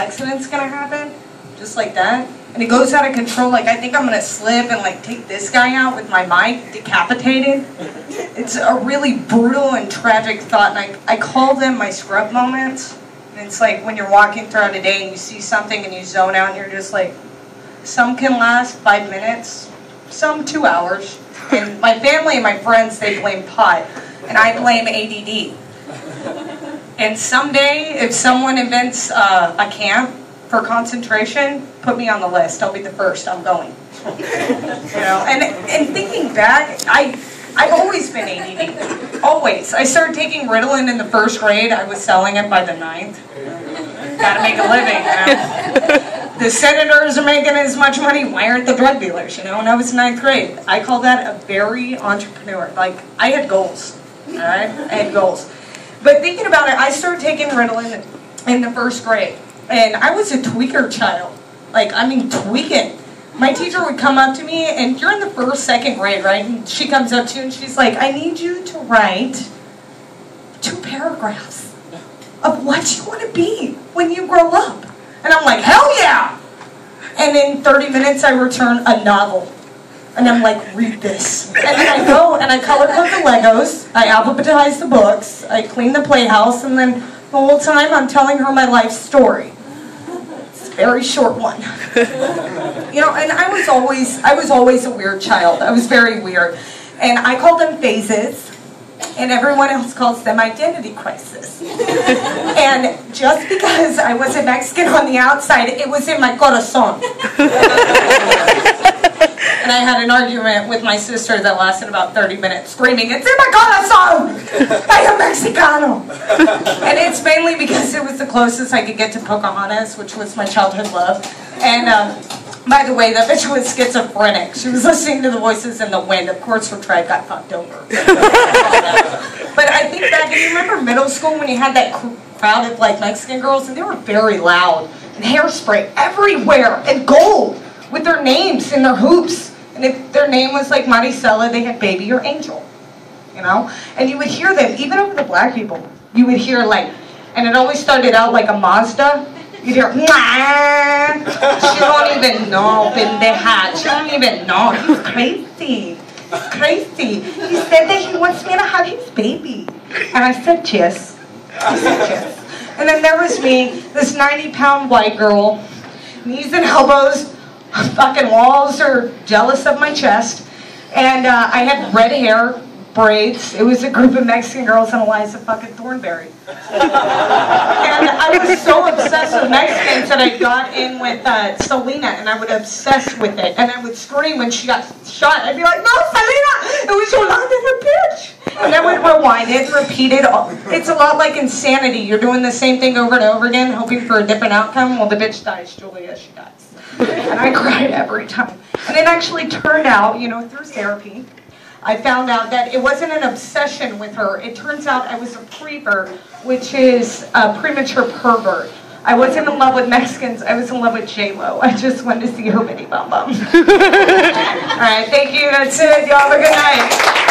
accident's gonna happen, just like that. And it goes out of control, like I think I'm gonna slip and like take this guy out with my mic, decapitated. It's a really brutal and tragic thought, and I call them my scrub moments. And it's like when you're walking throughout a day and you see something and you zone out and you're just like, some can last 5 minutes, some 2 hours. And my family and my friends, they blame pot, and I blame ADD. And someday, if someone invents a camp for concentration, put me on the list. I'll be the first. I'm going. You know, and thinking back, I've always been ADD. Always. I started taking Ritalin in the 1st grade. I was selling it by the 9th. Gotta make a living, you know. The senators are making as much money. Why aren't the drug dealers, you know? When I was 9th grade, I call that a very entrepreneur. Like, I had goals, all right? I had goals. But thinking about it, I started taking Ritalin in the 1st grade. And I was a tweaker child. Like, I mean, tweaking. My teacher would come up to me, and you're in the 1st, 2nd grade, right? And she comes up to you and she's like, I need you to write 2 paragraphs of what you want to be when you grow up. And I'm like, hell yeah! And in 30 minutes, I return a novel. And I'm like, read this. And then I go and I color code the Legos, I alphabetize the books, I clean the playhouse, and then the whole time I'm telling her my life story. It's a very short one. You know, and I was always a weird child. I was very weird. And I call them phases, and everyone else calls them identity crisis. And just because I wasn't Mexican on the outside, it was in my corazón. And I had an argument with my sister that lasted about 30 minutes, screaming, it's in my corazón! I am Mexicano! And it's mainly because it was the closest I could get to Pocahontas, which was my childhood love. And by the way, that bitch was schizophrenic. She was listening to the voices in the wind. Of course, her tribe got fucked over. But I think back, and you remember middle school when you had that crowd of like Mexican girls, and they were very loud, and hairspray everywhere, and gold, with their names and their hoops. And if their name was like Maricela, they had Baby or Angel, you know? And you would hear them, even over the black people, you would hear like, and it always started out like a Mazda. You'd hear, nah, she don't even know, pendeja, she don't even know, he's crazy, he's crazy. He said that he wants me to have his baby. And I said, yes. I said, yes. And then there was me, this 90-pound white girl, knees and elbows, fucking walls are jealous of my chest. And I had red hair, braids. It was a group of Mexican girls and Eliza fucking Thornberry. And I was so obsessed with Mexicans that I got in with Selena, and I would obsess with it. And I would scream when she got shot. I'd be like, no, Selena, it was Yolanda the bitch. And I would rewind it, repeat it. It's a lot like Insanity. You're doing the same thing over and over again, hoping for a different outcome. Well, the bitch dies, Julia, she dies. And I cried every time. And it actually turned out, you know, through therapy, I found out that it wasn't an obsession with her. It turns out I was a prevert, which is a premature pervert. I wasn't in love with Mexicans. I was in love with J-Lo. I just wanted to see her bitty bum bum. All right, thank you. That's it. Y'all have a good night.